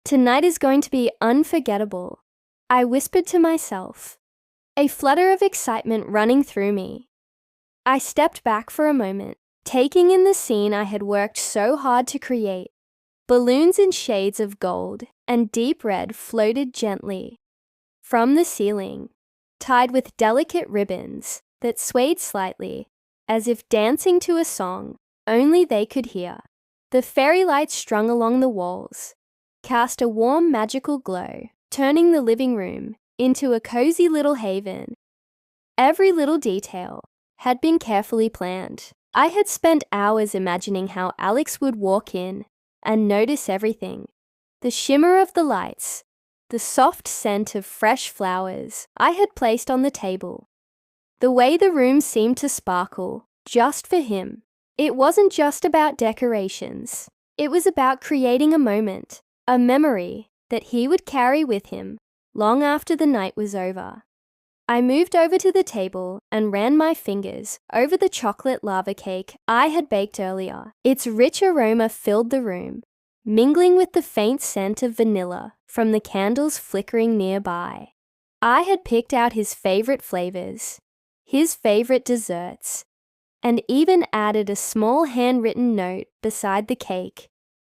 Tonight is going to be unforgettable, I whispered to myself, a flutter of excitement running through me. I stepped back for a moment, taking in the scene I had worked so hard to create. Balloons in shades of gold and deep red floated gently from the ceiling, tied with delicate ribbons that swayed slightly, as if dancing to a song only they could hear. The fairy lights strung along the walls cast a warm, magical glow, turning the living room into a cozy little haven. Every little detail had been carefully planned. I had spent hours imagining how Alex would walk in and notice everything. The shimmer of the lights, the soft scent of fresh flowers I had placed on the table, the way the room seemed to sparkle just for him. It wasn't just about decorations. It was about creating a moment, a memory that he would carry with him long after the night was over. I moved over to the table and ran my fingers over the chocolate lava cake I had baked earlier. Its rich aroma filled the room, mingling with the faint scent of vanilla from the candles flickering nearby. I had picked out his favorite flavors, his favorite desserts, and even added a small handwritten note beside the cake.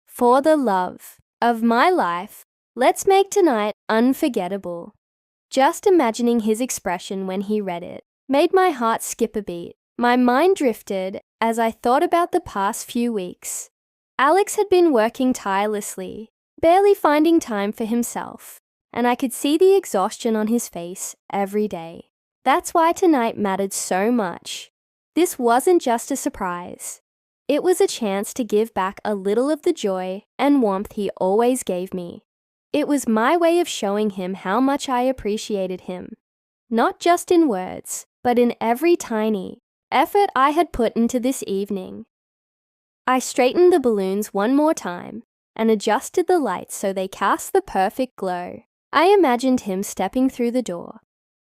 For the love of my life, let's make tonight unforgettable. Just imagining his expression when he read it made my heart skip a beat. My mind drifted as I thought about the past few weeks. Alex had been working tirelessly, barely finding time for himself, and I could see the exhaustion on his face every day. That's why tonight mattered so much. This wasn't just a surprise. It was a chance to give back a little of the joy and warmth he always gave me. It was my way of showing him how much I appreciated him, not just in words, but in every tiny effort I had put into this evening. I straightened the balloons one more time and adjusted the lights so they cast the perfect glow. I imagined him stepping through the door.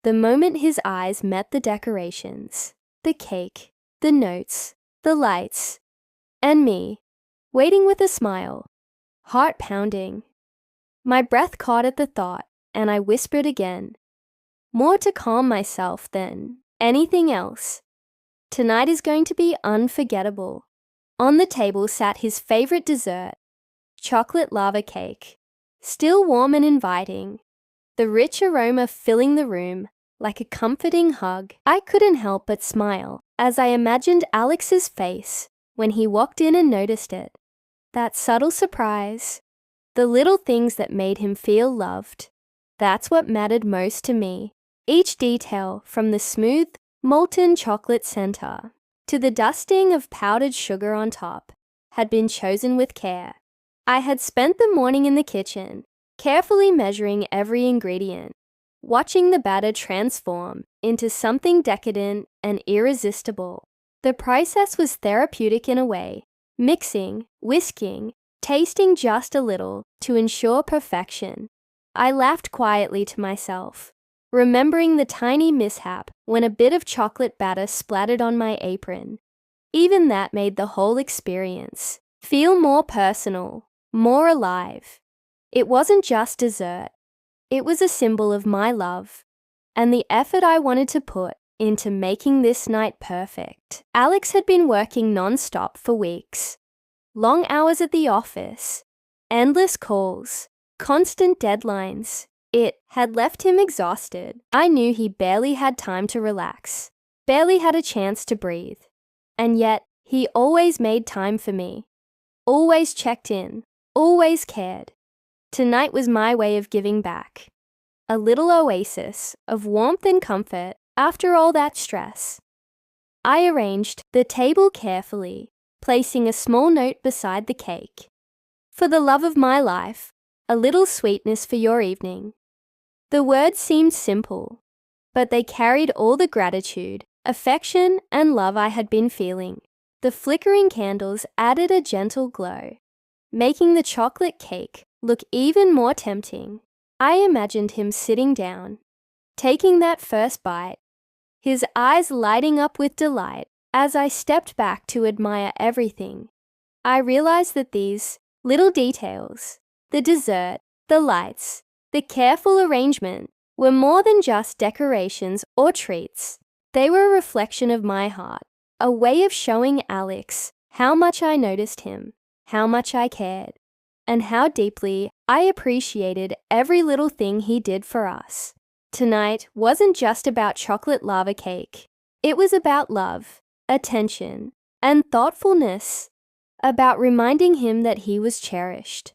The moment his eyes met the decorations, the cake, the notes, the lights, and me, waiting with a smile, heart pounding. My breath caught at the thought, and I whispered again, more to calm myself than anything else. Tonight is going to be unforgettable. On the table sat his favorite dessert, chocolate lava cake, still warm and inviting, the rich aroma filling the room like a comforting hug. I couldn't help but smile as I imagined Alex's face when he walked in and noticed it. That subtle surprise, the little things that made him feel loved, that's what mattered most to me. Each detail, from the smooth, molten chocolate center to the dusting of powdered sugar on top, had been chosen with care. I had spent the morning in the kitchen, carefully measuring every ingredient, watching the batter transform into something decadent and irresistible. The process was therapeutic in a way, mixing, whisking, tasting just a little to ensure perfection. I laughed quietly to myself, remembering the tiny mishap when a bit of chocolate batter splattered on my apron. Even that made the whole experience feel more personal, more alive. It wasn't just dessert. It was a symbol of my love and the effort I wanted to put into making this night perfect. Alex had been working non-stop for weeks. Long hours at the office, endless calls, constant deadlines. It had left him exhausted. I knew he barely had time to relax, barely had a chance to breathe. And yet, he always made time for me, always checked in, always cared. Tonight was my way of giving back. A little oasis of warmth and comfort after all that stress. I arranged the table carefully, placing a small note beside the cake. For the love of my life, a little sweetness for your evening. The words seemed simple, but they carried all the gratitude, affection, and love I had been feeling. The flickering candles added a gentle glow, making the chocolate cake look even more tempting. I imagined him sitting down, taking that first bite, his eyes lighting up with delight. As I stepped back to admire everything, I realized that these little details the dessert, the lights, the careful arrangement were more than just decorations or treats. They were a reflection of my heart, a way of showing Alex how much I noticed him, how much I cared, and how deeply I appreciated every little thing he did for us. Tonight wasn't just about chocolate lava cake. It was about love, attention, and thoughtfulness, about reminding him that he was cherished.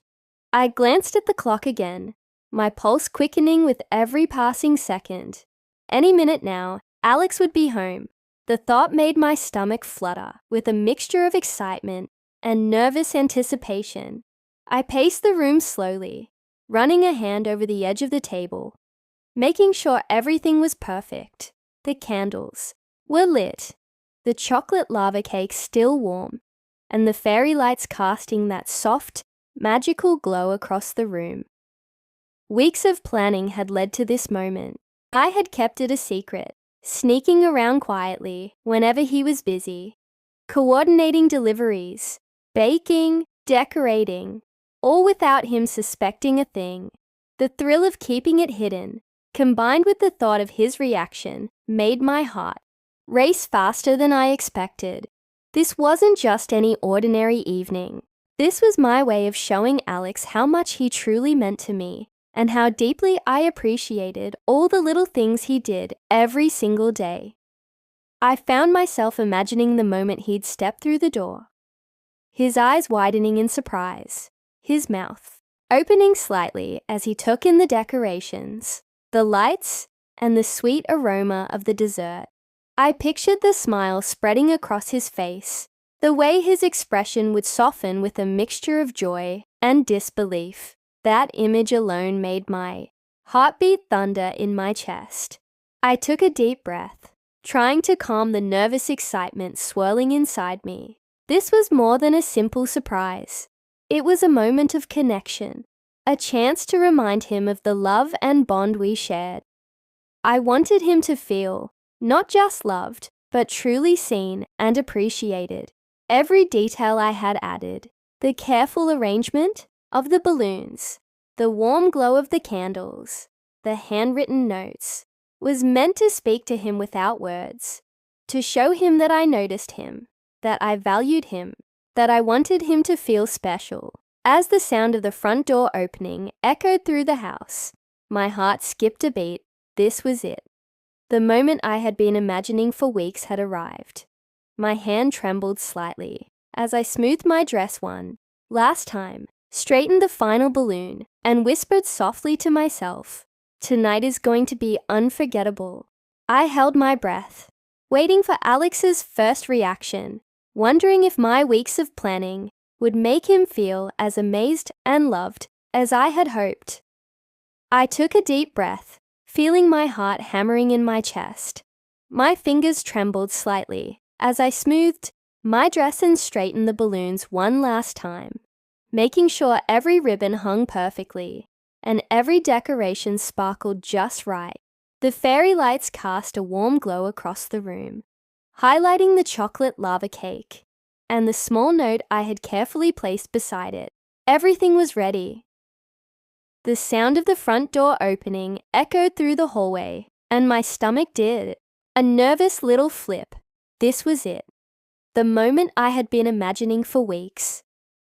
I glanced at the clock again, my pulse quickening with every passing second. Any minute now, Alex would be home. The thought made my stomach flutter with a mixture of excitement and nervous anticipation. I paced the room slowly, running a hand over the edge of the table, making sure everything was perfect. The candles were lit, the chocolate lava cake still warm, and the fairy lights casting that soft, magical glow across the room. Weeks of planning had led to this moment. I had kept it a secret, sneaking around quietly whenever he was busy, coordinating deliveries, baking, decorating, all without him suspecting a thing. The thrill of keeping it hidden, combined with the thought of his reaction, made my heart race faster than I expected. This wasn't just any ordinary evening. This was my way of showing Alex how much he truly meant to me, and how deeply I appreciated all the little things he did every single day. I found myself imagining the moment he'd step through the door, his eyes widening in surprise, his mouth opening slightly as he took in the decorations, the lights, and the sweet aroma of the dessert. I pictured the smile spreading across his face, the way his expression would soften with a mixture of joy and disbelief. That image alone made my heartbeat thunder in my chest. I took a deep breath, trying to calm the nervous excitement swirling inside me. This was more than a simple surprise. It was a moment of connection, a chance to remind him of the love and bond we shared. I wanted him to feel not just loved, but truly seen and appreciated. Every detail I had added, the careful arrangement of the balloons, the warm glow of the candles, the handwritten notes, was meant to speak to him without words, to show him that I noticed him, that I valued him, that I wanted him to feel special. As the sound of the front door opening echoed through the house, my heart skipped a beat. This was it. The moment I had been imagining for weeks had arrived. My hand trembled slightly as I smoothed my dress one last time, straightened the final balloon, and whispered softly to myself, "Tonight is going to be unforgettable." I held my breath, waiting for Alex's first reaction, wondering if my weeks of planning would make him feel as amazed and loved as I had hoped. I took a deep breath, feeling my heart hammering in my chest. My fingers trembled slightly as I smoothed my dress and straightened the balloons one last time, making sure every ribbon hung perfectly and every decoration sparkled just right. The fairy lights cast a warm glow across the room, highlighting the chocolate lava cake and the small note I had carefully placed beside it. Everything was ready. The sound of the front door opening echoed through the hallway, and my stomach did a nervous little flip. This was it. The moment I had been imagining for weeks.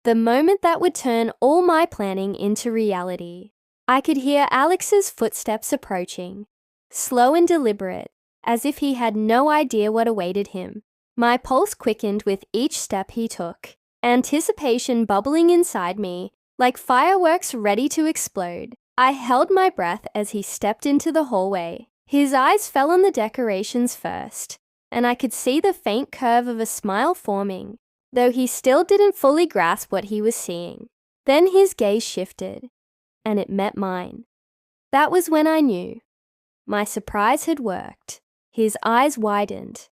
The moment that would turn all my planning into reality. I could hear Alex's footsteps approaching, slow and deliberate, as if he had no idea what awaited him. My pulse quickened with each step he took, anticipation bubbling inside me like fireworks ready to explode. I held my breath as he stepped into the hallway. His eyes fell on the decorations first, and I could see the faint curve of a smile forming, though he still didn't fully grasp what he was seeing. Then his gaze shifted, and it met mine. That was when I knew. My surprise had worked. His eyes widened,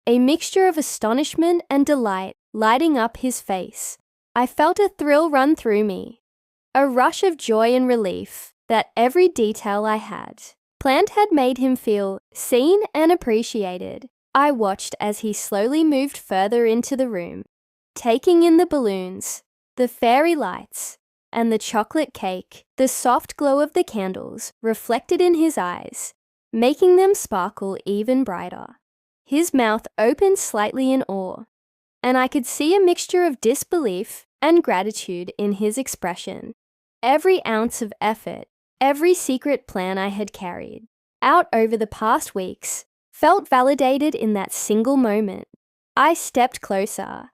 a mixture of astonishment and delight lighting up his face. I felt a thrill run through me, a rush of joy and relief that every detail I had planned had made him feel seen and appreciated. I watched as he slowly moved further into the room, taking in the balloons, the fairy lights, and the chocolate cake, the soft glow of the candles reflected in his eyes, making them sparkle even brighter. His mouth opened slightly in awe, and I could see a mixture of disbelief and gratitude in his expression. Every ounce of effort, every secret plan I had carried out over the past weeks felt validated in that single moment. I stepped closer,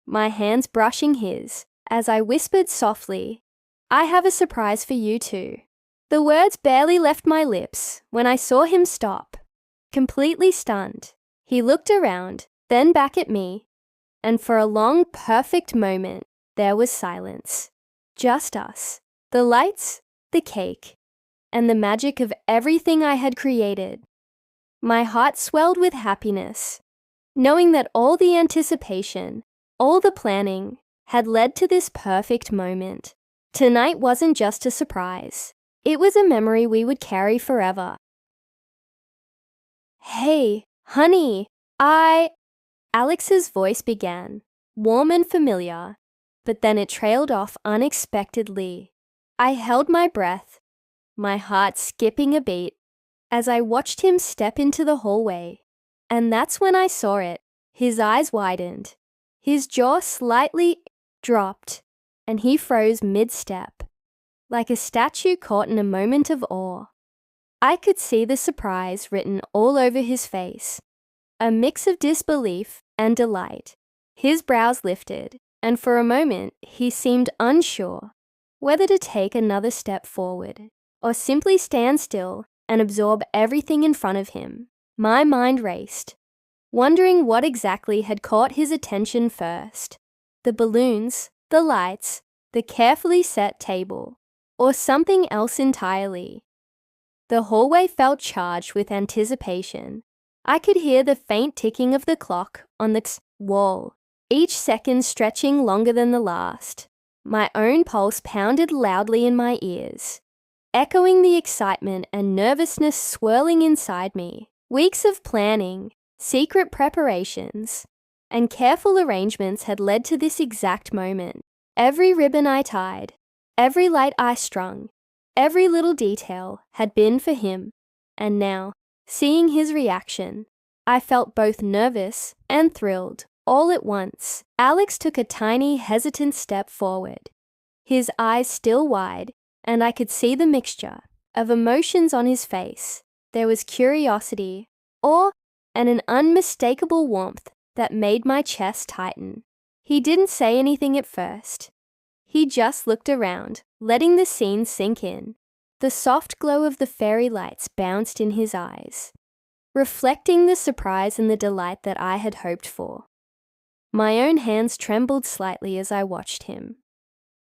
my hands brushing his, as I whispered softly, "I have a surprise for you too." The words barely left my lips when I saw him stop, completely stunned. He looked around, then back at me, and for a long, perfect moment, there was silence. Just us, the lights, the cake, and the magic of everything I had created. My heart swelled with happiness, knowing that all the anticipation, all the planning, had led to this perfect moment. Tonight wasn't just a surprise. It was a memory we would carry forever. "Hey, honey, Alex's voice began, warm and familiar, but then it trailed off unexpectedly. I held my breath, my heart skipping a beat, as I watched him step into the hallway. And that's when I saw it. His eyes widened, his jaw slightly dropped, and he froze mid-step, like a statue caught in a moment of awe. I could see the surprise written all over his face, a mix of disbelief and delight. His brows lifted, and for a moment he seemed unsure whether to take another step forward or simply stand still and absorb everything in front of him. My mind raced, wondering what exactly had caught his attention first: the balloons, the lights, the carefully set table, or something else entirely. The hallway felt charged with anticipation. I could hear the faint ticking of the clock on the wall, each second stretching longer than the last. My own pulse pounded loudly in my ears, echoing the excitement and nervousness swirling inside me. Weeks of planning, secret preparations, and careful arrangements had led to this exact moment. Every ribbon I tied, every light I strung, every little detail had been for him, and now, seeing his reaction, I felt both nervous and thrilled all at once. Alex took a tiny, hesitant step forward, his eyes still wide, and I could see the mixture of emotions on his face. There was curiosity, awe, and an unmistakable warmth that made my chest tighten. He didn't say anything at first. He just looked around, letting the scene sink in. The soft glow of the fairy lights bounced in his eyes, reflecting the surprise and the delight that I had hoped for. My own hands trembled slightly as I watched him.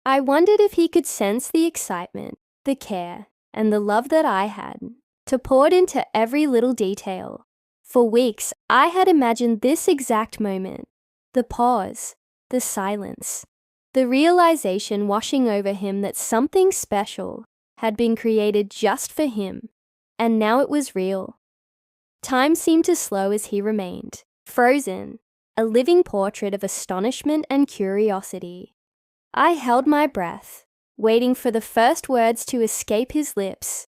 I wondered if he could sense the excitement, the care, and the love that I had poured into every little detail. For weeks, I had imagined this exact moment, the pause, the silence, the realization washing over him that something special had been created just for him, and now it was real. Time seemed to slow as he remained, frozen, a living portrait of astonishment and curiosity. I held my breath, waiting for the first words to escape his lips,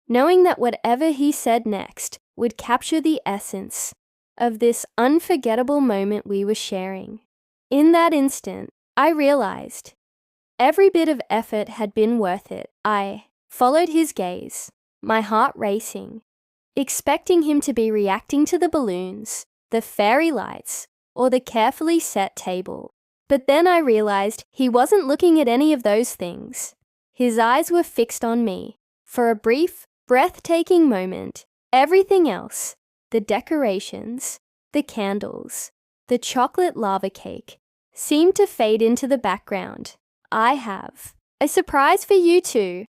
knowing that whatever he said next would capture the essence of this unforgettable moment we were sharing. In that instant, I realized every bit of effort had been worth it. I followed his gaze, my heart racing, expecting him to be reacting to the balloons, the fairy lights, or the carefully set table. But then I realized he wasn't looking at any of those things. His eyes were fixed on me. For a brief, breathtaking moment, everything else, the decorations, the candles, the chocolate lava cake, seemed to fade into the background. "I have a surprise for you too,"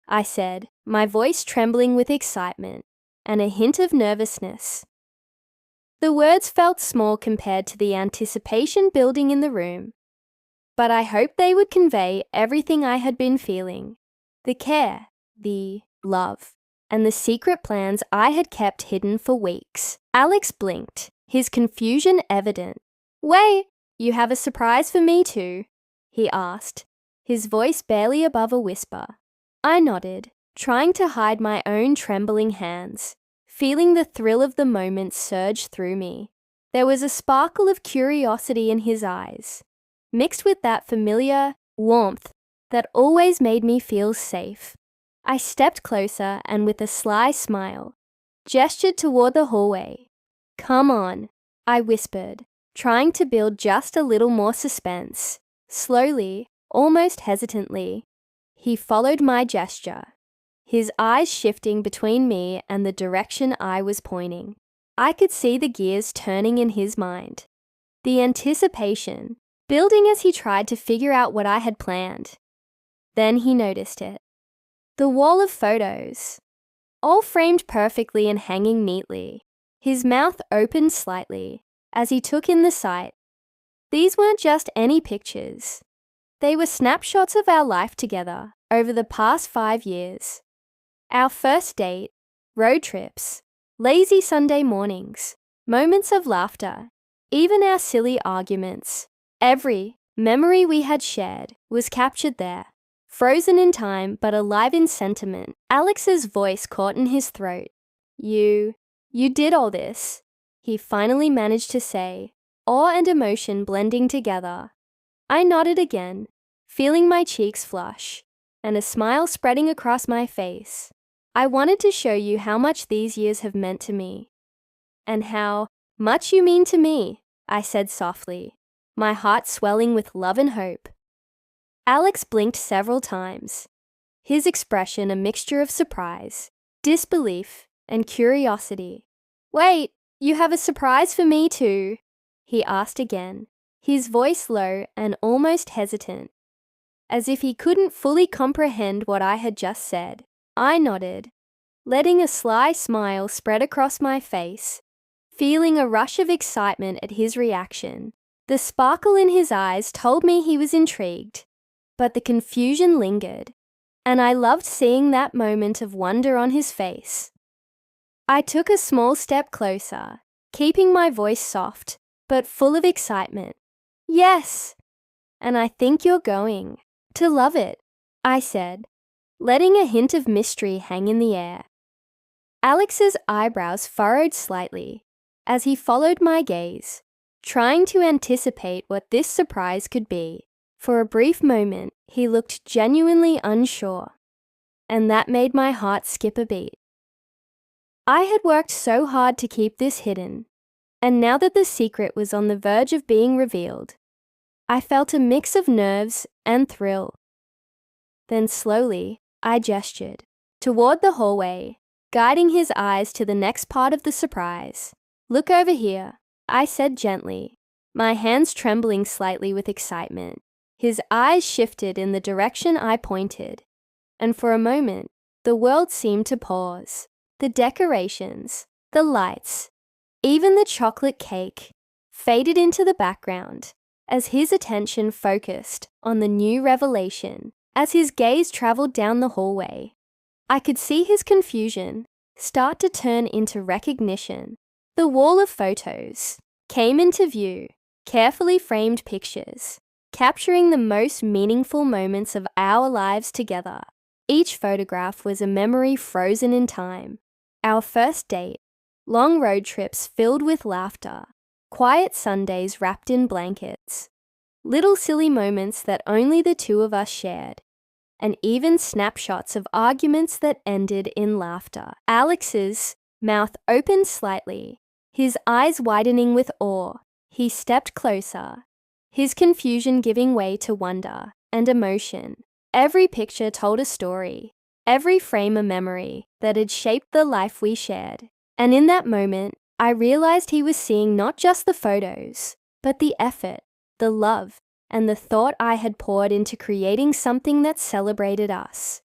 I said, my voice trembling with excitement and a hint of nervousness. The words felt small compared to the anticipation building in the room, but I hoped they would convey everything I had been feeling: the care, the love, and the secret plans I had kept hidden for weeks. Alex blinked, his confusion evident. "Wait, you have a surprise for me too?" he asked, his voice barely above a whisper. I nodded, trying to hide my own trembling hands, feeling the thrill of the moment surge through me. There was a sparkle of curiosity in his eyes, mixed with that familiar warmth that always made me feel safe. I stepped closer and with a sly smile, gestured toward the hallway. "Come on," I whispered, trying to build just a little more suspense. Slowly, almost hesitantly, he followed my gesture, his eyes shifting between me and the direction I was pointing. I could see the gears turning in his mind, the anticipation building as he tried to figure out what I had planned. Then he noticed it. The wall of photos, all framed perfectly and hanging neatly. His mouth opened slightly as he took in the sight. These weren't just any pictures. They were snapshots of our life together over the past 5 years. Our first date, road trips, lazy Sunday mornings, moments of laughter, even our silly arguments. Every memory we had shared was captured there, frozen in time but alive in sentiment. Alex's voice caught in his throat. You did all this," he finally managed to say, awe and emotion blending together. I nodded again, feeling my cheeks flush, and a smile spreading across my face. "I wanted to show you how much these years have meant to me." "And how much you mean to me," I said softly, my heart swelling with love and hope. Alex blinked several times, his expression a mixture of surprise, disbelief, and curiosity. "Wait, you have a surprise for me too?" he asked again, his voice low and almost hesitant, as if he couldn't fully comprehend what I had just said. I nodded, letting a sly smile spread across my face, feeling a rush of excitement at his reaction. The sparkle in his eyes told me he was intrigued, but the confusion lingered, and I loved seeing that moment of wonder on his face. I took a small step closer, keeping my voice soft, but full of excitement. "Yes, and I think you're going to love it," I said, letting a hint of mystery hang in the air. Alex's eyebrows furrowed slightly as he followed my gaze, trying to anticipate what this surprise could be. For a brief moment, he looked genuinely unsure, and that made my heart skip a beat. I had worked so hard to keep this hidden, and now that the secret was on the verge of being revealed, I felt a mix of nerves and thrill. Then slowly, I gestured toward the hallway, guiding his eyes to the next part of the surprise. "Look over here," I said gently, my hands trembling slightly with excitement. His eyes shifted in the direction I pointed, and for a moment, the world seemed to pause. The decorations, the lights, even the chocolate cake faded into the background as his attention focused on the new revelation. As his gaze traveled down the hallway, I could see his confusion start to turn into recognition. The wall of photos came into view, carefully framed pictures, capturing the most meaningful moments of our lives together. Each photograph was a memory frozen in time. Our first date, long road trips filled with laughter, quiet Sundays wrapped in blankets, little silly moments that only the two of us shared, and even snapshots of arguments that ended in laughter. Alex's mouth opened slightly, his eyes widening with awe. He stepped closer, his confusion giving way to wonder and emotion. Every picture told a story, every frame a memory that had shaped the life we shared. And in that moment, I realized he was seeing not just the photos, but the effort, the love, and the thought I had poured into creating something that celebrated us.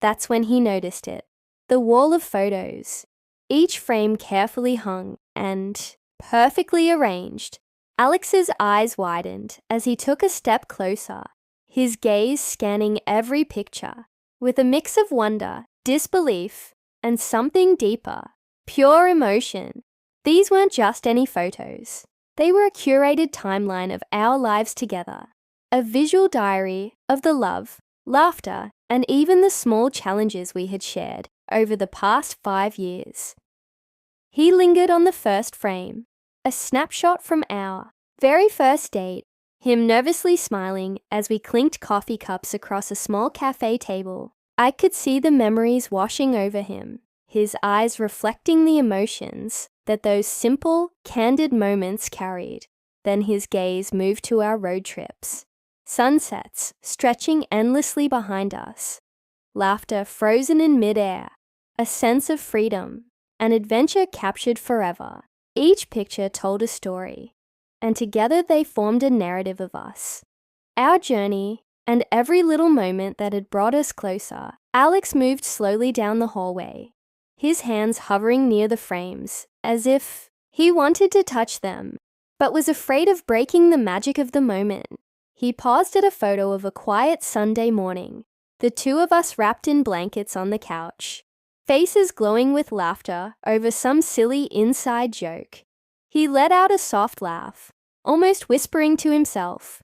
That's when he noticed it. The wall of photos, each frame carefully hung and perfectly arranged. Alex's eyes widened as he took a step closer, his gaze scanning every picture with a mix of wonder, disbelief, and something deeper, pure emotion. These weren't just any photos. They were a curated timeline of our lives together, a visual diary of the love, laughter, and even the small challenges we had shared over the past 5 years. He lingered on the first frame, a snapshot from our very first date, him nervously smiling as we clinked coffee cups across a small cafe table. I could see the memories washing over him, his eyes reflecting the emotions that those simple, candid moments carried. Then his gaze moved to our road trips, sunsets stretching endlessly behind us, laughter frozen in midair, a sense of freedom, an adventure captured forever. Each picture told a story, and together they formed a narrative of us, our journey, and every little moment that had brought us closer. Alex moved slowly down the hallway, his hands hovering near the frames, as if he wanted to touch them, but was afraid of breaking the magic of the moment. He paused at a photo of a quiet Sunday morning, the two of us wrapped in blankets on the couch, faces glowing with laughter over some silly inside joke. He let out a soft laugh, almost whispering to himself,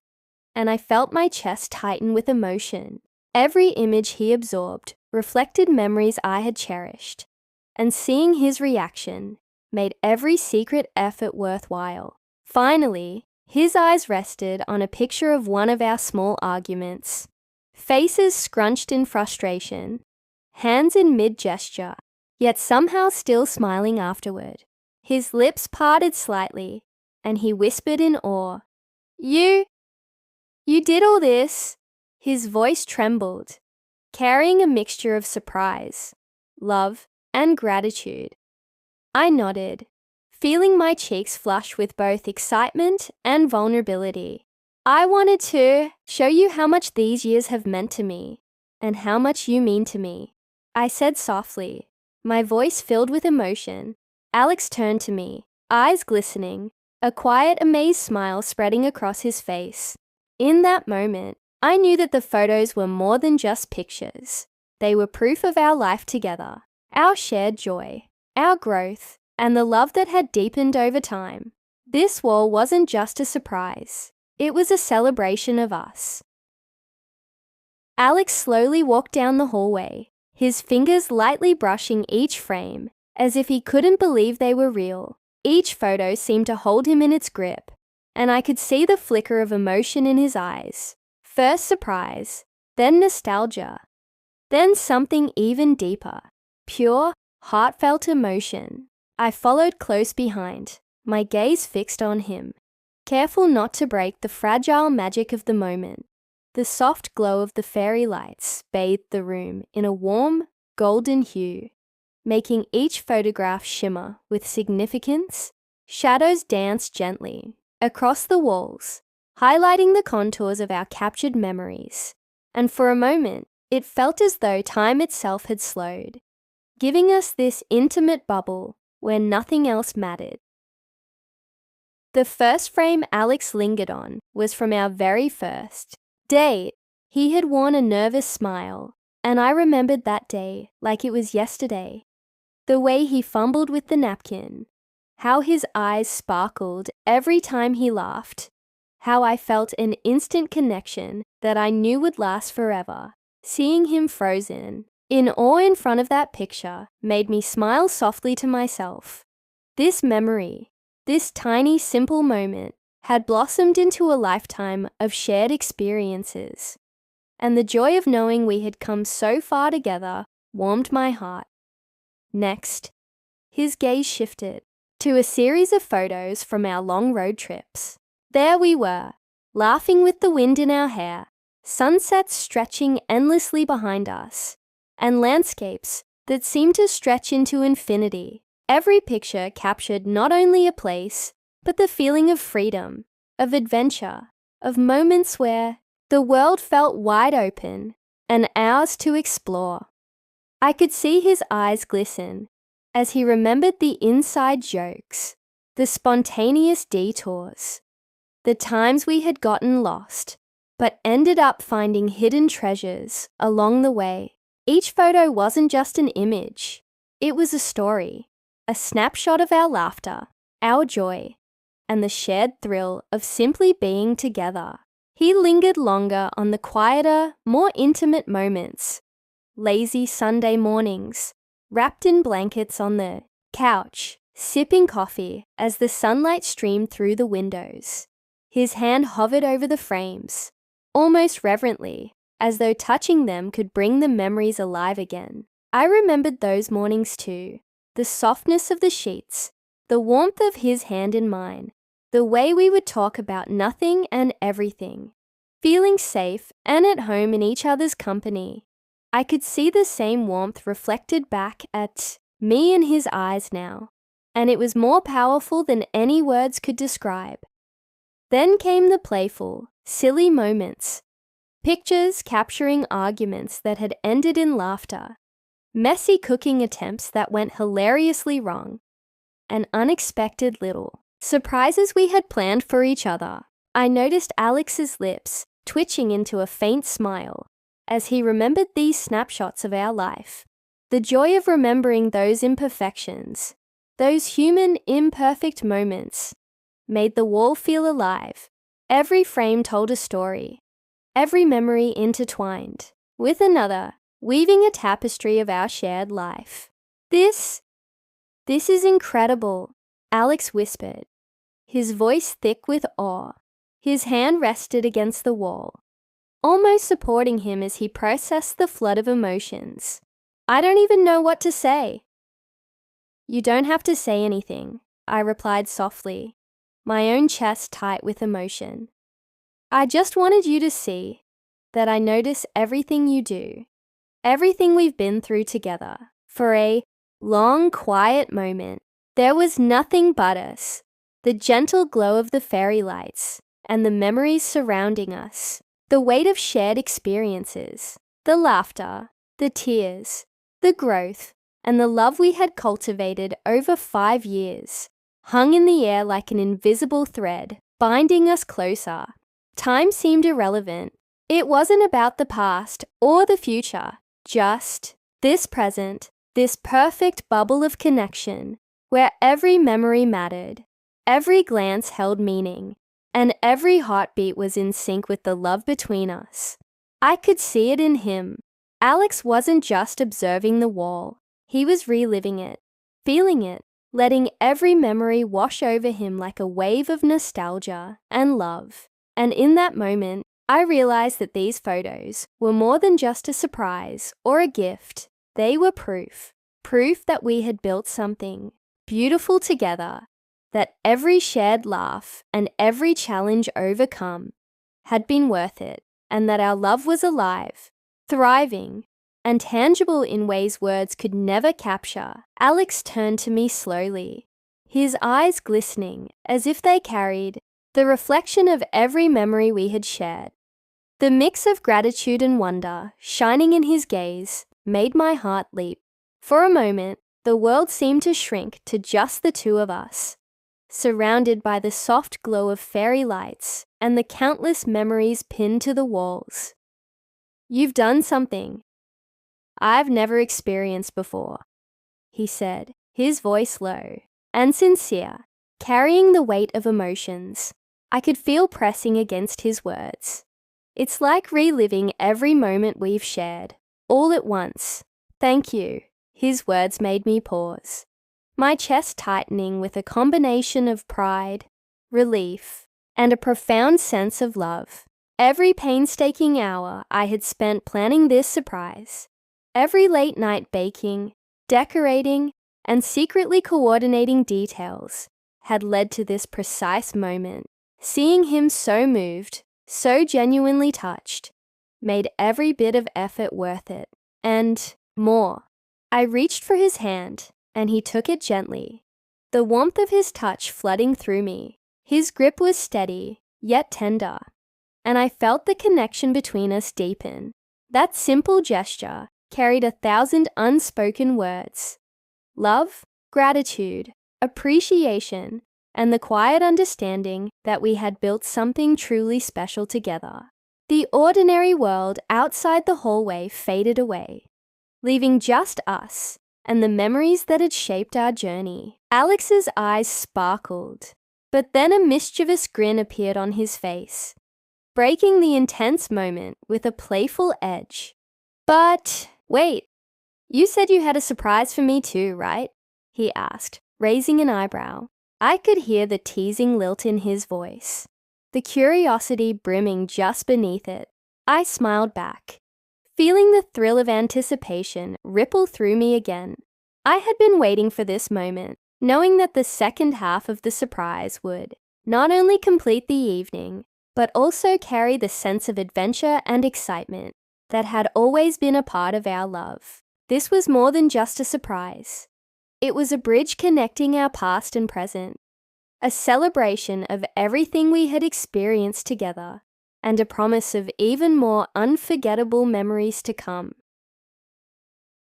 and I felt my chest tighten with emotion. Every image he absorbed reflected memories I had cherished, and seeing his reaction made every secret effort worthwhile. Finally, his eyes rested on a picture of one of our small arguments. Faces scrunched in frustration, hands in mid-gesture, yet somehow still smiling afterward. His lips parted slightly, and he whispered in awe, You did all this?" His voice trembled, carrying a mixture of surprise, love, and gratitude. I nodded, feeling my cheeks flush with both excitement and vulnerability. "I wanted to show you how much these years have meant to me, and how much you mean to me," I said softly, my voice filled with emotion. Alex turned to me, eyes glistening, a quiet, amazed smile spreading across his face. In that moment, I knew that the photos were more than just pictures. They were proof of our life together, our shared joy, our growth, and the love that had deepened over time. This wall wasn't just a surprise. It was a celebration of us. Alex slowly walked down the hallway, his fingers lightly brushing each frame, as if he couldn't believe they were real. Each photo seemed to hold him in its grip, and I could see the flicker of emotion in his eyes. First surprise, then nostalgia, then something even deeper, pure, heartfelt emotion. I followed close behind, my gaze fixed on him, careful not to break the fragile magic of the moment. The soft glow of the fairy lights bathed the room in a warm, golden hue, making each photograph shimmer with significance. Shadows danced gently across the walls, highlighting the contours of our captured memories, and for a moment, it felt as though time itself had slowed, giving us this intimate bubble where nothing else mattered. The first frame Alex lingered on was from our very first date. He had worn a nervous smile, and I remembered that day like it was yesterday. The way he fumbled with the napkin, how his eyes sparkled every time he laughed, how I felt an instant connection that I knew would last forever. Seeing him frozen, in awe in front of that picture, made me smile softly to myself. This memory, this tiny, simple moment, had blossomed into a lifetime of shared experiences, and the joy of knowing we had come so far together warmed my heart. Next, his gaze shifted to a series of photos from our long road trips. There we were, laughing with the wind in our hair, sunsets stretching endlessly behind us, and landscapes that seemed to stretch into infinity. Every picture captured not only a place, but the feeling of freedom, of adventure, of moments where the world felt wide open and ours to explore. I could see his eyes glisten as he remembered the inside jokes, the spontaneous detours, the times we had gotten lost, but ended up finding hidden treasures along the way. Each photo wasn't just an image, it was a story, a snapshot of our laughter, our joy, and the shared thrill of simply being together. He lingered longer on the quieter, more intimate moments. Lazy Sunday mornings, wrapped in blankets on the couch, sipping coffee as the sunlight streamed through the windows. His hand hovered over the frames, almost reverently, as though touching them could bring the memories alive again. I remembered those mornings too, the softness of the sheets, the warmth of his hand in mine, the way we would talk about nothing and everything, feeling safe and at home in each other's company. I could see the same warmth reflected back at me in his eyes now, and it was more powerful than any words could describe. Then came the playful, silly moments, pictures capturing arguments that had ended in laughter, messy cooking attempts that went hilariously wrong, and unexpected little surprises we had planned for each other. I noticed Alex's lips twitching into a faint smile as he remembered these snapshots of our life. The joy of remembering those imperfections, those human, imperfect moments, made the wall feel alive. Every frame told a story, every memory intertwined with another, weaving a tapestry of our shared life. This is incredible, Alex whispered, his voice thick with awe. His hand rested against the wall, almost supporting him as he processed the flood of emotions. I don't even know what to say. You don't have to say anything, I replied softly, my own chest tight with emotion. I just wanted you to see that I notice everything you do, everything we've been through together. For a long, quiet moment, there was nothing but us, the gentle glow of the fairy lights, and the memories surrounding us, the weight of shared experiences, the laughter, the tears, the growth, and the love we had cultivated over 5 years, hung in the air like an invisible thread, binding us closer. Time seemed irrelevant. It wasn't about the past or the future, just this present, this perfect bubble of connection, where every memory mattered, every glance held meaning, and every heartbeat was in sync with the love between us. I could see it in him. Alex wasn't just observing the wall. He was reliving it, feeling it, letting every memory wash over him like a wave of nostalgia and love. And in that moment, I realized that these photos were more than just a surprise or a gift. They were proof that we had built something beautiful together, that every shared laugh and every challenge overcome had been worth it, and that our love was alive, thriving, and tangible in ways words could never capture. Alex turned to me slowly, his eyes glistening as if they carried the reflection of every memory we had shared. The mix of gratitude and wonder shining in his gaze made my heart leap. For a moment, the world seemed to shrink to just the two of us, surrounded by the soft glow of fairy lights and the countless memories pinned to the walls. You've done something I've never experienced before, he said, his voice low and sincere, carrying the weight of emotions I could feel pressing against his words. It's like reliving every moment we've shared, all at once. Thank you. His words made me pause, my chest tightening with a combination of pride, relief, and a profound sense of love. Every painstaking hour I had spent planning this surprise, every late night baking, decorating, and secretly coordinating details had led to this precise moment. Seeing him so moved, so genuinely touched, made every bit of effort worth it, and more. I reached for his hand, and he took it gently, the warmth of his touch flooding through me. His grip was steady, yet tender, and I felt the connection between us deepen. That simple gesture carried 1,000 unspoken words: love, gratitude, appreciation, and the quiet understanding that we had built something truly special together. The ordinary world outside the hallway faded away, leaving just us and the memories that had shaped our journey. Alex's eyes sparkled, but then a mischievous grin appeared on his face. breaking the intense moment with a playful edge. But wait, you said you had a surprise for me too, right? He asked, raising an eyebrow. I could hear the teasing lilt in his voice, the curiosity brimming just beneath it. I smiled back, feeling the thrill of anticipation ripple through me again. I had been waiting for this moment, knowing that the second half of the surprise would not only complete the evening, but also carry the sense of adventure and excitement that had always been a part of our love. This was more than just a surprise. It was a bridge connecting our past and present, a celebration of everything we had experienced together, and a promise of even more unforgettable memories to come.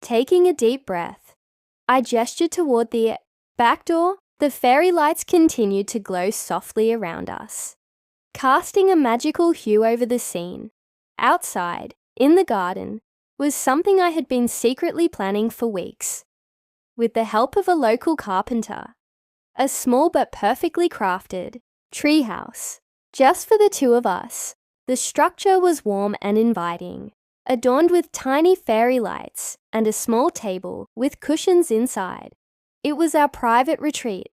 Taking a deep breath, I gestured toward the back door. The fairy lights continued to glow softly around us, casting a magical hue over the scene. Outside, in the garden, was something I had been secretly planning for weeks. With the help of a local carpenter, a small but perfectly crafted treehouse, just for the two of us. The structure was warm and inviting, adorned with tiny fairy lights and a small table with cushions inside. It was our private retreat,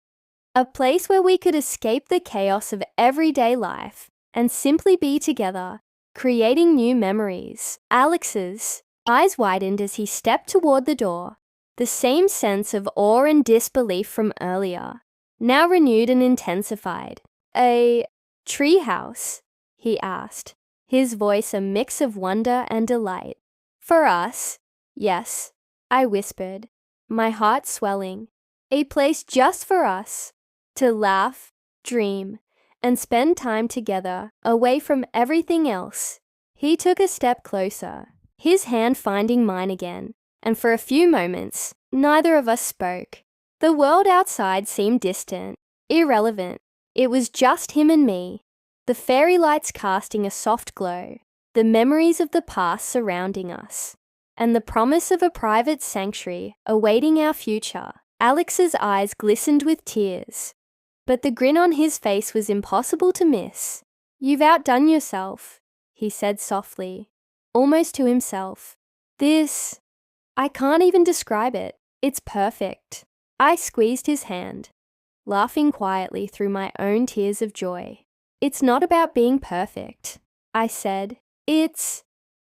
a place where we could escape the chaos of everyday life and simply be together, creating new memories. Alex's eyes widened as he stepped toward the door, the same sense of awe and disbelief from earlier, now renewed and intensified. A treehouse? He asked, his voice a mix of wonder and delight. For us, yes, I whispered, my heart swelling. A place just for us, to laugh, dream, and spend time together, away from everything else. He took a step closer, his hand finding mine again, and for a few moments, neither of us spoke. The world outside seemed distant, irrelevant. It was just him and me, the fairy lights casting a soft glow, the memories of the past surrounding us, and the promise of a private sanctuary awaiting our future. Alex's eyes glistened with tears, but the grin on his face was impossible to miss. You've outdone yourself, he said softly, almost to himself. I can't even describe it. It's perfect. I squeezed his hand, laughing quietly through my own tears of joy. It's not about being perfect, I said. It's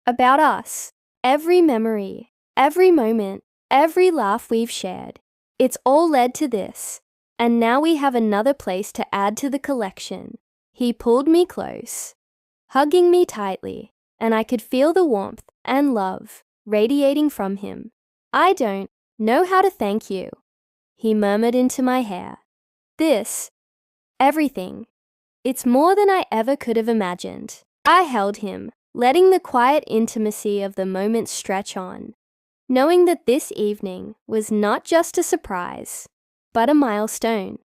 about us. Every memory, every moment, every laugh we've shared. It's all led to this, and now we have another place to add to the collection. He pulled me close, hugging me tightly, and I could feel the warmth and love radiating from him. I don't know how to thank you, he murmured into my hair. Everything. It's more than I ever could have imagined. I held him, letting the quiet intimacy of the moment stretch on, knowing that this evening was not just a surprise, but a milestone,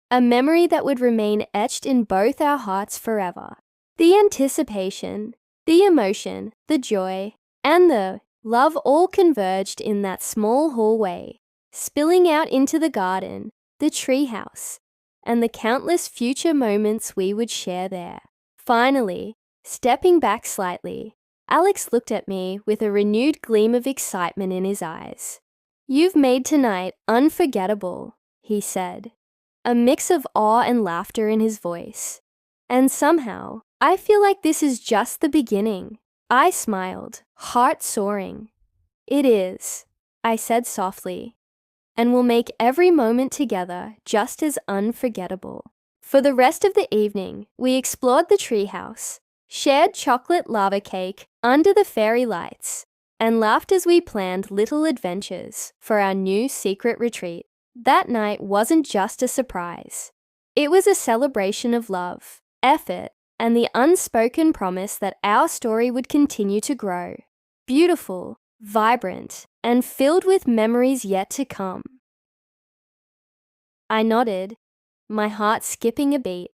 a memory that would remain etched in both our hearts forever. The anticipation, the emotion, the joy, and the love all converged in that small hallway, spilling out into the garden, the treehouse, and the countless future moments we would share there. Finally, stepping back slightly, Alex looked at me with a renewed gleam of excitement in his eyes. You've made tonight unforgettable, he said, a mix of awe and laughter in his voice. And somehow, I feel like this is just the beginning. I smiled, heart soaring. It is, I said softly, and will make every moment together just as unforgettable. For the rest of the evening, we explored the treehouse, shared chocolate lava cake under the fairy lights, and laughed as we planned little adventures for our new secret retreat. That night wasn't just a surprise. It was a celebration of love, effort, and the unspoken promise that our story would continue to grow. Beautiful, vibrant, and filled with memories yet to come. I nodded, my heart skipping a beat.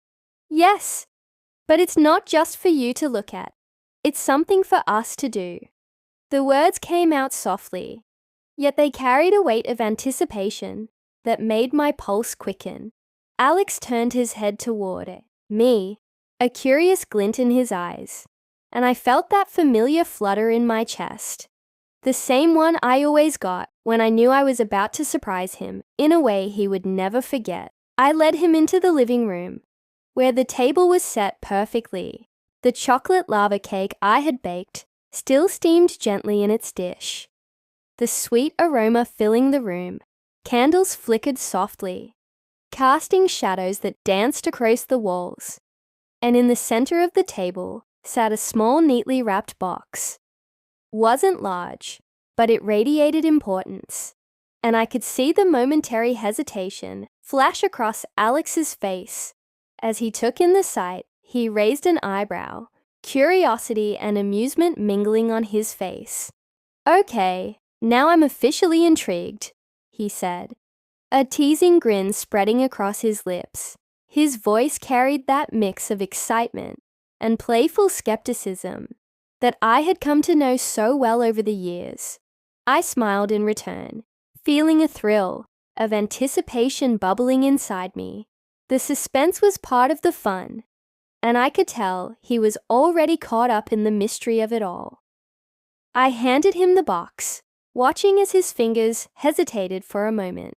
Yes, but it's not just for you to look at. It's something for us to do. The words came out softly, yet they carried a weight of anticipation that made my pulse quicken. Alex turned his head toward me, a curious glint in his eyes, and I felt that familiar flutter in my chest. The same one I always got when I knew I was about to surprise him in a way he would never forget. I led him into the living room, where the table was set perfectly. The chocolate lava cake I had baked still steamed gently in its dish. The sweet aroma filling the room, candles flickered softly, casting shadows that danced across the walls. And in the center of the table sat a small, neatly wrapped box. Wasn't large, but it radiated importance, and I could see the momentary hesitation flash across Alex's face. As he took in the sight, he raised an eyebrow, curiosity and amusement mingling on his face. "Okay, now I'm officially intrigued," he said, a teasing grin spreading across his lips. His voice carried that mix of excitement and playful skepticism that I had come to know so well over the years. I smiled in return, feeling a thrill of anticipation bubbling inside me. The suspense was part of the fun, and I could tell he was already caught up in the mystery of it all. I handed him the box, watching as his fingers hesitated for a moment,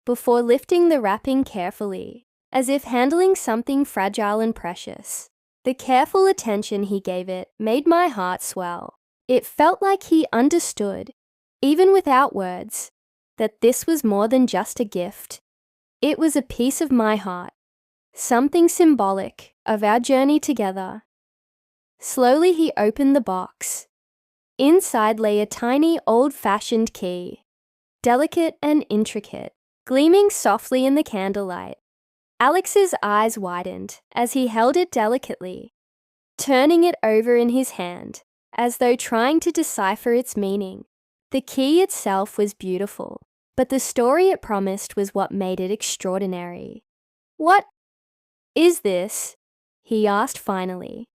before lifting the wrapping carefully, as if handling something fragile and precious. The careful attention he gave it made my heart swell. It felt like he understood, even without words, that this was more than just a gift. It was a piece of my heart, something symbolic of our journey together. Slowly he opened the box. Inside lay a tiny old-fashioned key, delicate and intricate, gleaming softly in the candlelight. Alex's eyes widened as he held it delicately, turning it over in his hand, as though trying to decipher its meaning. The key itself was beautiful, but the story it promised was what made it extraordinary. "What is this?" he asked finally,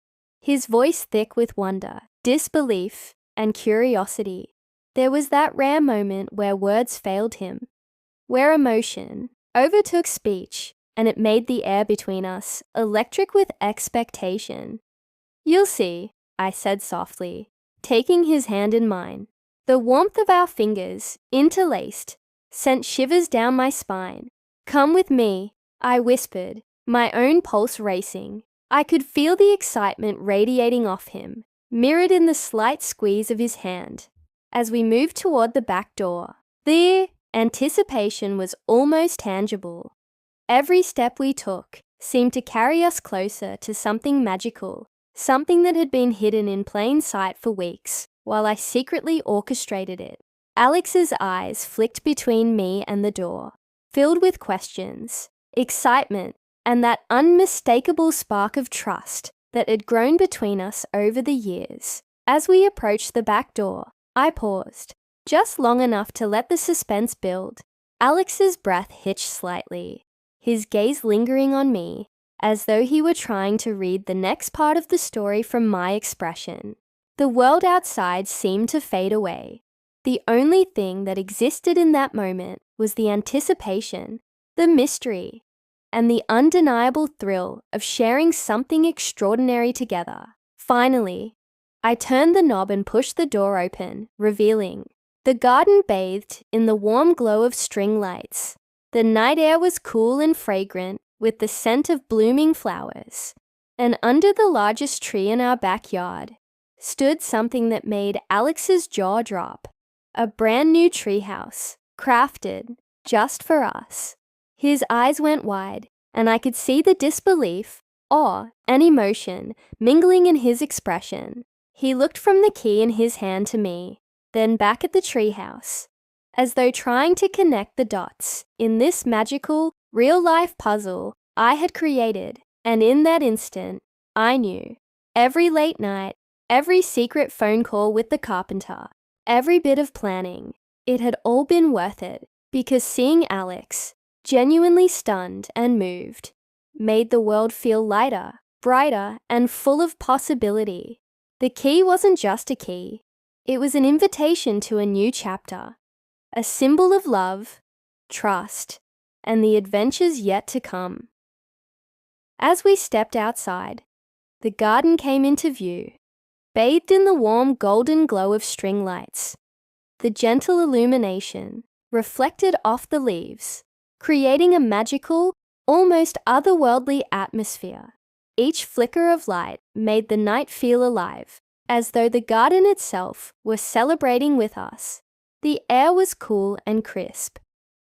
his voice thick with wonder, disbelief, and curiosity. There was that rare moment where words failed him, where emotion overtook speech, and it made the air between us electric with expectation. "You'll see," I said softly, taking his hand in mine. The warmth of our fingers, interlaced, sent shivers down my spine. "Come with me," I whispered, my own pulse racing. I could feel the excitement radiating off him, mirrored in the slight squeeze of his hand. As we moved toward the back door, the anticipation was almost tangible. Every step we took seemed to carry us closer to something magical, something that had been hidden in plain sight for weeks, while I secretly orchestrated it. Alex's eyes flicked between me and the door, filled with questions, excitement, and that unmistakable spark of trust that had grown between us over the years. As we approached the back door, I paused, just long enough to let the suspense build. Alex's breath hitched slightly, his gaze lingering on me, as though he were trying to read the next part of the story from my expression. The world outside seemed to fade away. The only thing that existed in that moment was the anticipation, the mystery, and the undeniable thrill of sharing something extraordinary together. Finally, I turned the knob and pushed the door open, revealing the garden bathed in the warm glow of string lights. The night air was cool and fragrant with the scent of blooming flowers, and under the largest tree in our backyard stood something that made Alex's jaw drop, a brand new treehouse, crafted just for us. His eyes went wide, and I could see the disbelief, awe, and emotion mingling in his expression. He looked from the key in his hand to me, then back at the treehouse, as though trying to connect the dots in this magical, real-life puzzle I had created. And in that instant, I knew. Every late night, every secret phone call with the carpenter, every bit of planning, it had all been worth it, because seeing Alex, genuinely stunned and moved, made the world feel lighter, brighter, and full of possibility. The key wasn't just a key. It was an invitation to a new chapter, a symbol of love, trust, and the adventures yet to come. As we stepped outside, the garden came into view, bathed in the warm golden glow of string lights. The gentle illumination reflected off the leaves, creating a magical, almost otherworldly atmosphere. Each flicker of light made the night feel alive, as though the garden itself were celebrating with us. The air was cool and crisp,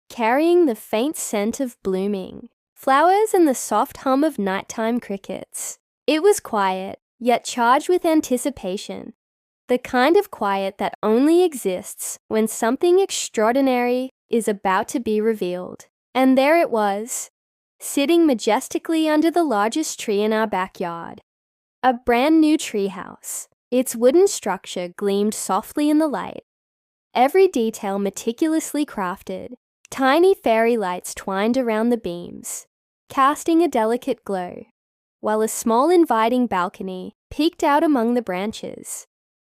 carrying the faint scent of blooming flowers and the soft hum of nighttime crickets. It was quiet, yet charged with anticipation, the kind of quiet that only exists when something extraordinary is about to be revealed. And there it was, sitting majestically under the largest tree in our backyard. A brand new treehouse. Its wooden structure gleamed softly in the light, every detail meticulously crafted. Tiny fairy lights twined around the beams, casting a delicate glow, while a small inviting balcony peeked out among the branches.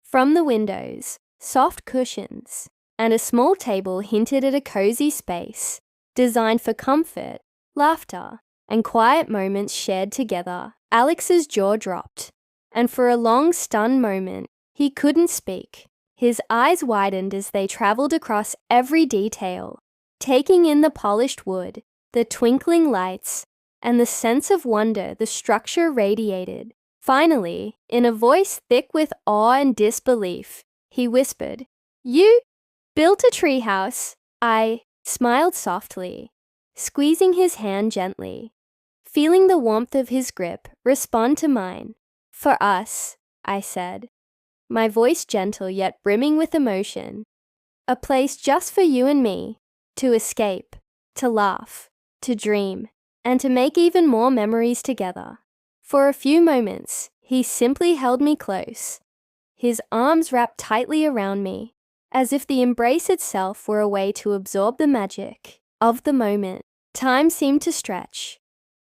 From the windows, soft cushions and a small table hinted at a cozy space designed for comfort, laughter, and quiet moments shared together. Alex's jaw dropped, and for a long, stunned moment, he couldn't speak. His eyes widened as they traveled across every detail, taking in the polished wood, the twinkling lights, and the sense of wonder the structure radiated. Finally, in a voice thick with awe and disbelief, he whispered, "You built a treehouse?" I smiled softly, squeezing his hand gently, feeling the warmth of his grip respond to mine. "For us," I said, my voice gentle yet brimming with emotion. "A place just for you and me, to escape, to laugh, to dream, and to make even more memories together." For a few moments, he simply held me close, his arms wrapped tightly around me, as if the embrace itself were a way to absorb the magic of the moment. Time seemed to stretch,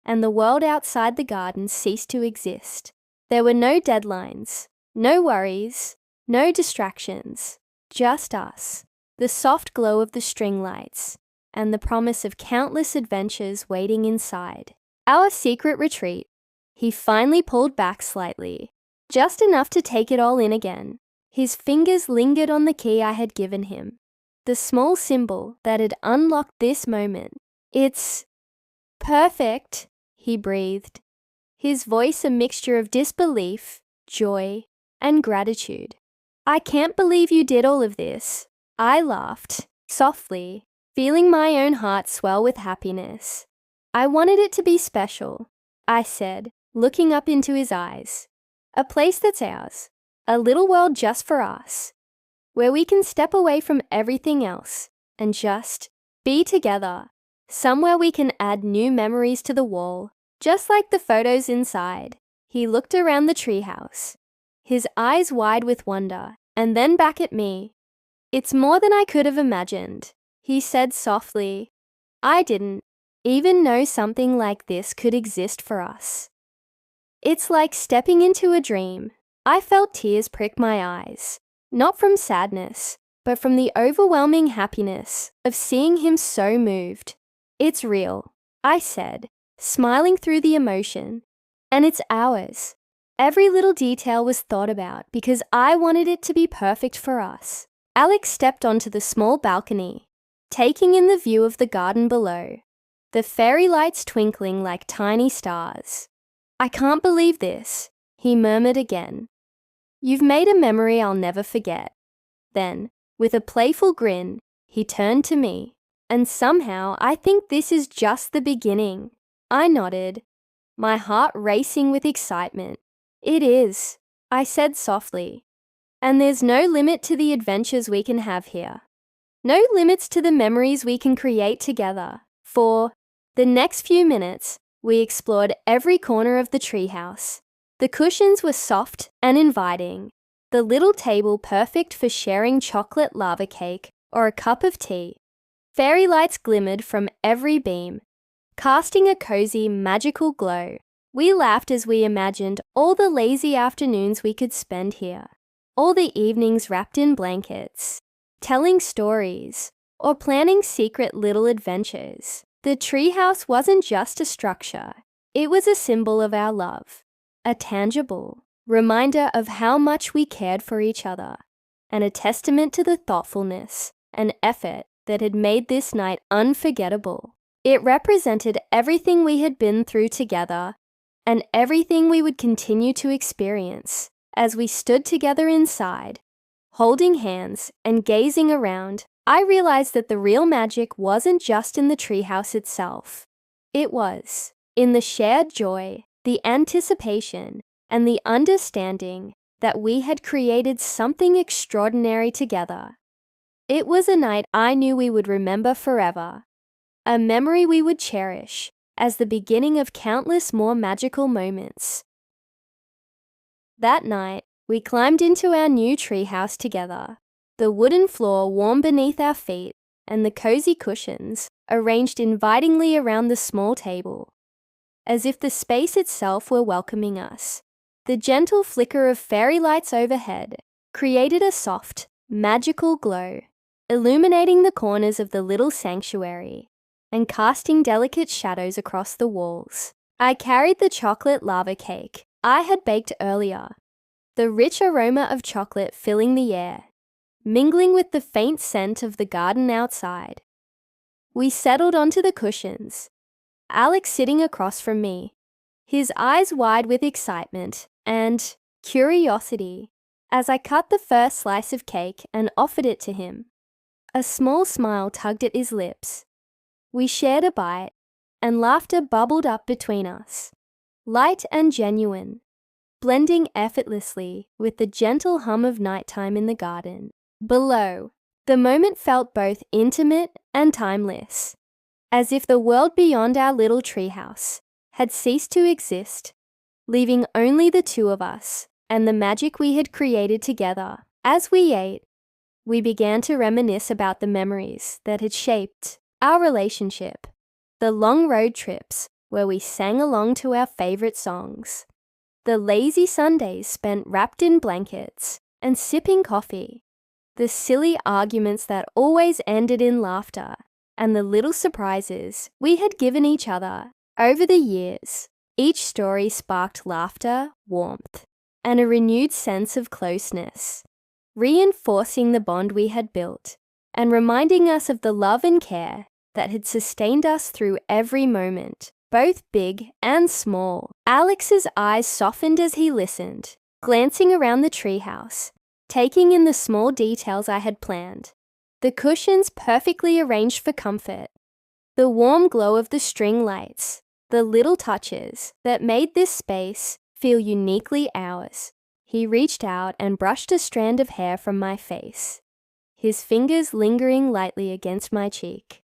and the world outside the garden ceased to exist. There were no deadlines, no worries, no distractions, just us, the soft glow of the string lights, and the promise of countless adventures waiting inside. Our secret retreat. He finally pulled back slightly, just enough to take it all in again. His fingers lingered on the key I had given him, the small symbol that had unlocked this moment. "It's perfect," he breathed, his voice a mixture of disbelief, joy, and gratitude. "I can't believe you did all of this." I laughed, softly, feeling my own heart swell with happiness. "I wanted it to be special," I said, looking up into his eyes. "A place that's ours, a little world just for us, where we can step away from everything else and just be together. Somewhere we can add new memories to the wall, just like the photos inside." He looked around the treehouse, his eyes wide with wonder, and then back at me. "It's more than I could have imagined," he said softly. "I didn't even know something like this could exist for us. It's like stepping into a dream." I felt tears prick my eyes, not from sadness, but from the overwhelming happiness of seeing him so moved. "It's real," I said, smiling through the emotion. "And it's ours." Every little detail was thought about because I wanted it to be perfect for us. Alex stepped onto the small balcony, taking in the view of the garden below, the fairy lights twinkling like tiny stars. "I can't believe this," he murmured again. "You've made a memory I'll never forget." Then, with a playful grin, he turned to me. "And somehow I think this is just the beginning." I nodded, my heart racing with excitement. "It is," I said softly. "And there's no limit to the adventures we can have here. No limits to the memories we can create together." For the next few minutes, we explored every corner of the treehouse. The cushions were soft and inviting, the little table perfect for sharing chocolate lava cake or a cup of tea. Fairy lights glimmered from every beam, casting a cozy, magical glow. We laughed as we imagined all the lazy afternoons we could spend here, all the evenings wrapped in blankets, telling stories, or planning secret little adventures. The treehouse wasn't just a structure, it was a symbol of our love, a tangible reminder of how much we cared for each other, and a testament to the thoughtfulness and effort that had made this night unforgettable. It represented everything we had been through together and everything we would continue to experience as we stood together inside, holding hands and gazing around. I realized that the real magic wasn't just in the treehouse itself. It was in the shared joy, the anticipation, and the understanding that we had created something extraordinary together. It was a night I knew we would remember forever, a memory we would cherish as the beginning of countless more magical moments. That night, we climbed into our new treehouse together, the wooden floor warm beneath our feet and the cozy cushions arranged invitingly around the small table, as if the space itself were welcoming us. The gentle flicker of fairy lights overhead created a soft, magical glow, illuminating the corners of the little sanctuary and casting delicate shadows across the walls. I carried the chocolate lava cake I had baked earlier, the rich aroma of chocolate filling the air, mingling with the faint scent of the garden outside. We settled onto the cushions, Alex sitting across from me, his eyes wide with excitement and curiosity as I cut the first slice of cake and offered it to him. A small smile tugged at his lips. We shared a bite, and laughter bubbled up between us, light and genuine, blending effortlessly with the gentle hum of nighttime in the garden below. The moment felt both intimate and timeless, as if the world beyond our little treehouse had ceased to exist, leaving only the two of us and the magic we had created together. As we ate, we began to reminisce about the memories that had shaped our relationship, the long road trips where we sang along to our favorite songs, the lazy Sundays spent wrapped in blankets and sipping coffee, the silly arguments that always ended in laughter, and the little surprises we had given each other over the years. Each story sparked laughter, warmth, and a renewed sense of closeness, reinforcing the bond we had built and reminding us of the love and care that had sustained us through every moment, both big and small. Alex's eyes softened as he listened, glancing around the treehouse, taking in the small details I had planned. The cushions perfectly arranged for comfort, the warm glow of the string lights, the little touches that made this space feel uniquely ours. He reached out and brushed a strand of hair from my face, his fingers lingering lightly against my cheek.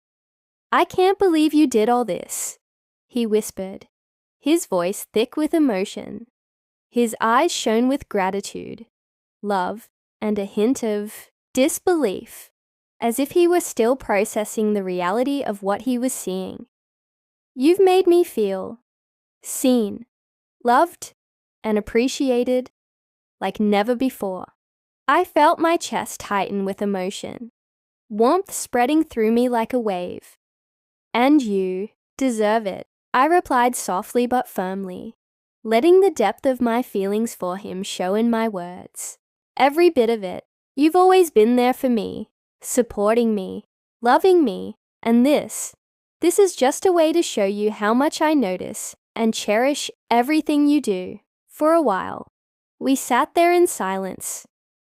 "I can't believe you did all this," he whispered, his voice thick with emotion. His eyes shone with gratitude, love, and a hint of disbelief, as if he were still processing the reality of what he was seeing. "You've made me feel seen, loved, and appreciated like never before." I felt my chest tighten with emotion, warmth spreading through me like a wave. "And you deserve it," I replied softly but firmly, letting the depth of my feelings for him show in my words. "Every bit of it. You've always been there for me, supporting me, loving me, and this is just a way to show you how much I notice and cherish everything you do." For a while, we sat there in silence,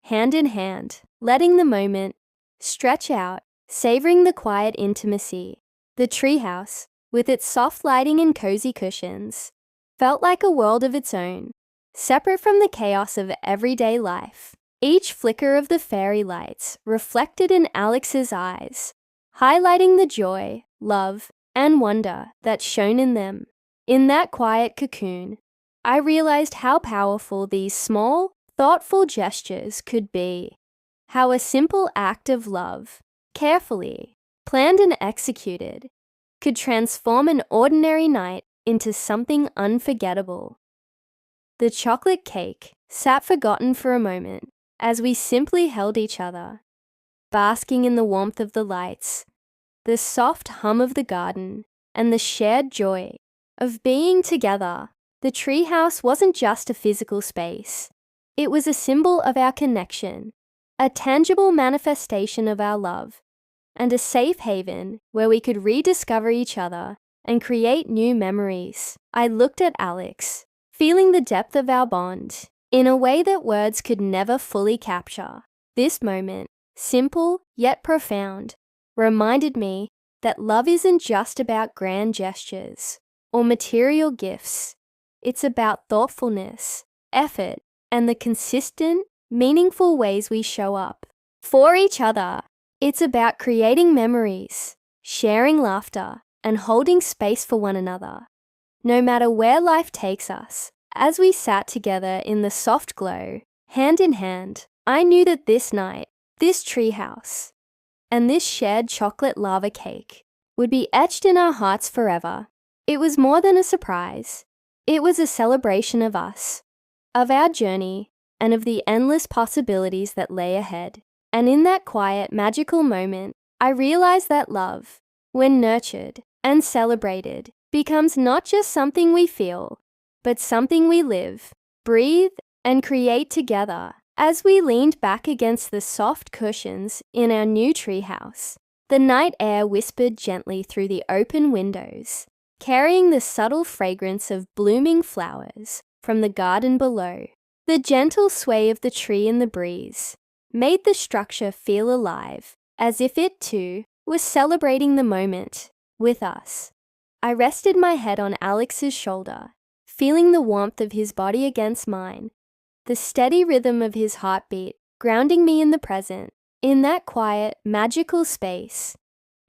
hand in hand, letting the moment stretch out, savoring the quiet intimacy. The treehouse, with its soft lighting and cozy cushions, felt like a world of its own, separate from the chaos of everyday life. Each flicker of the fairy lights reflected in Alex's eyes, highlighting the joy, love, and wonder that shone in them. In that quiet cocoon, I realized how powerful these small, thoughtful gestures could be. How a simple act of love, carefully planned and executed, could transform an ordinary night into something unforgettable. The chocolate cake sat forgotten for a moment as we simply held each other, basking in the warmth of the lights, the soft hum of the garden, and the shared joy of being together. The treehouse wasn't just a physical space. It was a symbol of our connection, a tangible manifestation of our love, and a safe haven where we could rediscover each other and create new memories. I looked at Alex, feeling the depth of our bond in a way that words could never fully capture. This moment, simple yet profound, reminded me that love isn't just about grand gestures or material gifts. It's about thoughtfulness, effort, and the consistent, meaningful ways we show up for each other. It's about creating memories, sharing laughter, and holding space for one another. No matter where life takes us, as we sat together in the soft glow, hand in hand, I knew that this night, this treehouse, and this shared chocolate lava cake would be etched in our hearts forever. It was more than a surprise. It was a celebration of us, of our journey, and of the endless possibilities that lay ahead. And in that quiet, magical moment, I realized that love, when nurtured and celebrated, becomes not just something we feel, but something we live, breathe, and create together. As we leaned back against the soft cushions in our new treehouse, the night air whispered gently through the open windows, carrying the subtle fragrance of blooming flowers from the garden below. The gentle sway of the tree in the breeze made the structure feel alive, as if it too was celebrating the moment with us. I rested my head on Alex's shoulder, feeling the warmth of his body against mine, the steady rhythm of his heartbeat grounding me in the present. In that quiet, magical space,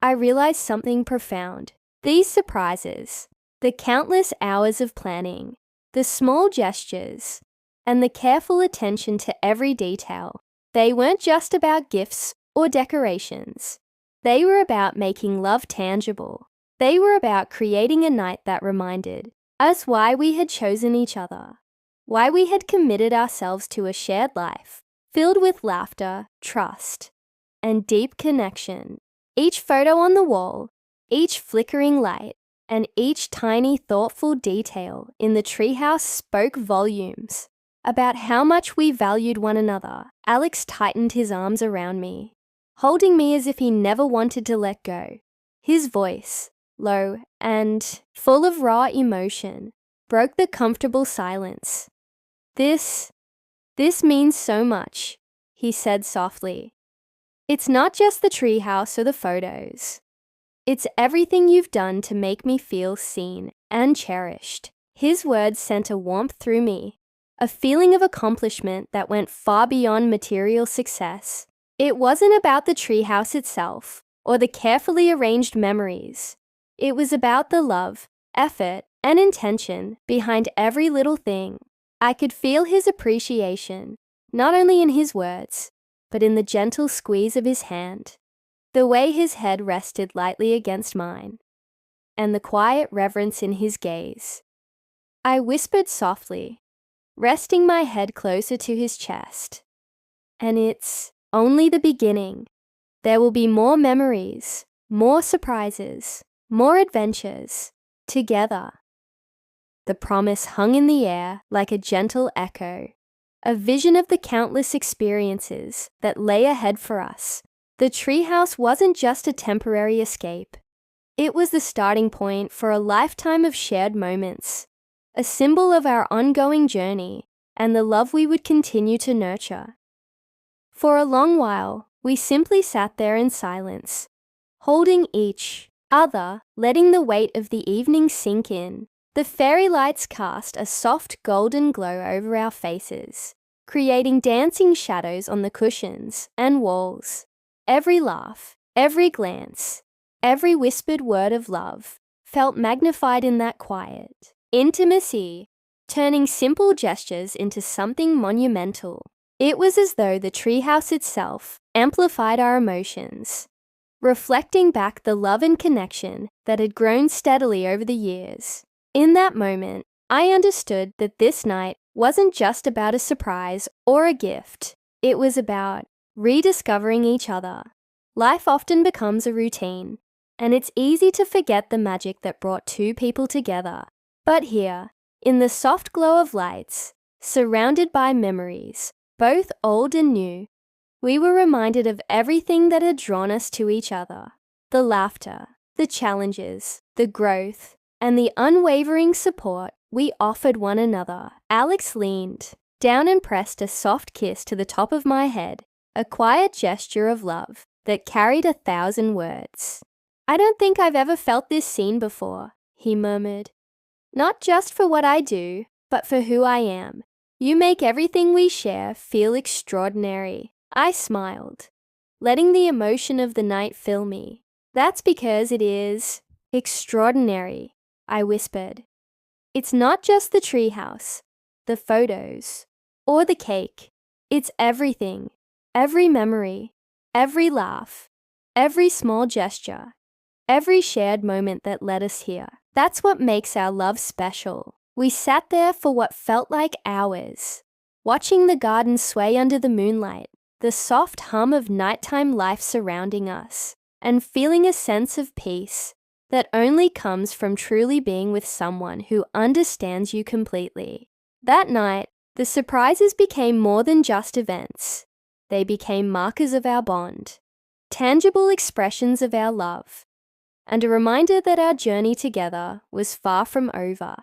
I realized something profound. These surprises, the countless hours of planning, the small gestures, and the careful attention to every detail, they weren't just about gifts or decorations. They were about making love tangible. They were about creating a night that reminded us why we had chosen each other, why we had committed ourselves to a shared life filled with laughter, trust, and deep connection. Each photo on the wall, each flickering light, and each tiny thoughtful detail in the treehouse spoke volumes about how much we valued one another. Alex tightened his arms around me, holding me as if he never wanted to let go. His voice, low and full of raw emotion, broke the comfortable silence. This means so much, he said softly. It's not just the treehouse or the photos. It's everything you've done to make me feel seen and cherished. His words sent a warmth through me, a feeling of accomplishment that went far beyond material success. It wasn't about the treehouse itself or the carefully arranged memories. It was about the love, effort, and intention behind every little thing. I could feel his appreciation, not only in his words, but in the gentle squeeze of his hand, the way his head rested lightly against mine, and the quiet reverence in his gaze. I whispered softly, resting my head closer to his chest. And it's only the beginning. There will be more memories, more surprises, more adventures, together. The promise hung in the air like a gentle echo, a vision of the countless experiences that lay ahead for us. The treehouse wasn't just a temporary escape. It was the starting point for a lifetime of shared moments, a symbol of our ongoing journey and the love we would continue to nurture. For a long while, we simply sat there in silence, holding each other, letting the weight of the evening sink in. The fairy lights cast a soft golden glow over our faces, creating dancing shadows on the cushions and walls. Every laugh, every glance, every whispered word of love felt magnified in that quiet intimacy, turning simple gestures into something monumental. It was as though the treehouse itself amplified our emotions, reflecting back the love and connection that had grown steadily over the years. In that moment, I understood that this night wasn't just about a surprise or a gift. It was about rediscovering each other. Life often becomes a routine, and it's easy to forget the magic that brought two people together. But here, In the soft glow of lights, surrounded by memories, both old and new, we were reminded of everything that had drawn us to each other. The laughter, the challenges, the growth, and the unwavering support we offered one another. Alex leaned down and pressed a soft kiss to the top of my head, a quiet gesture of love that carried 1,000 words. "I don't think I've ever felt this seen before," he murmured. "Not just for what I do, but for who I am. You make everything we share feel extraordinary." I smiled, letting the emotion of the night fill me. "That's because it is extraordinary," I whispered. "It's not just the treehouse, the photos, or the cake. It's everything, every memory, every laugh, every small gesture, every shared moment that led us here. That's what makes our love special." We sat there for what felt like hours, watching the garden sway under the moonlight, the soft hum of nighttime life surrounding us, and feeling a sense of peace that only comes from truly being with someone who understands you completely. That night, the surprises became more than just events. They became markers of our bond, tangible expressions of our love, and a reminder that our journey together was far from over.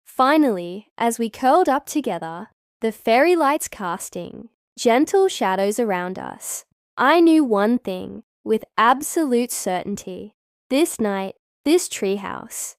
Finally, as we curled up together, the fairy lights casting gentle shadows around us, I knew one thing with absolute certainty. This night, this treehouse,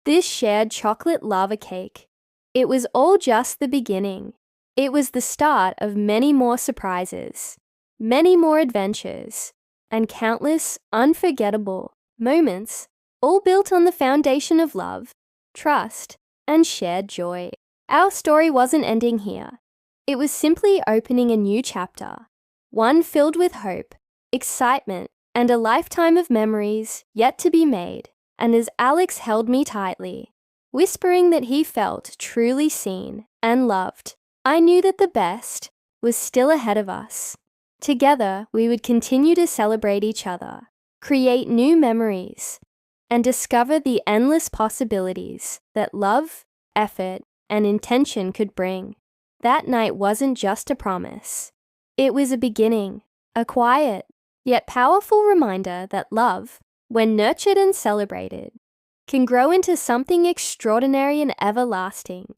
this shared chocolate lava cake, it was all just the beginning. It was the start of many more surprises, many more adventures, and countless unforgettable moments, all built on the foundation of love, trust, and shared joy. Our story wasn't ending here. It was simply opening a new chapter, one filled with hope, excitement, and a lifetime of memories yet to be made. And as Alex held me tightly, whispering that he felt truly seen and loved, I knew that the best was still ahead of us. Together, we would continue to celebrate each other, create new memories, and discover the endless possibilities that love, effort, and intention could bring. That night wasn't just a promise. It was a beginning, a quiet, yet powerful reminder that love, when nurtured and celebrated, can grow into something extraordinary and everlasting.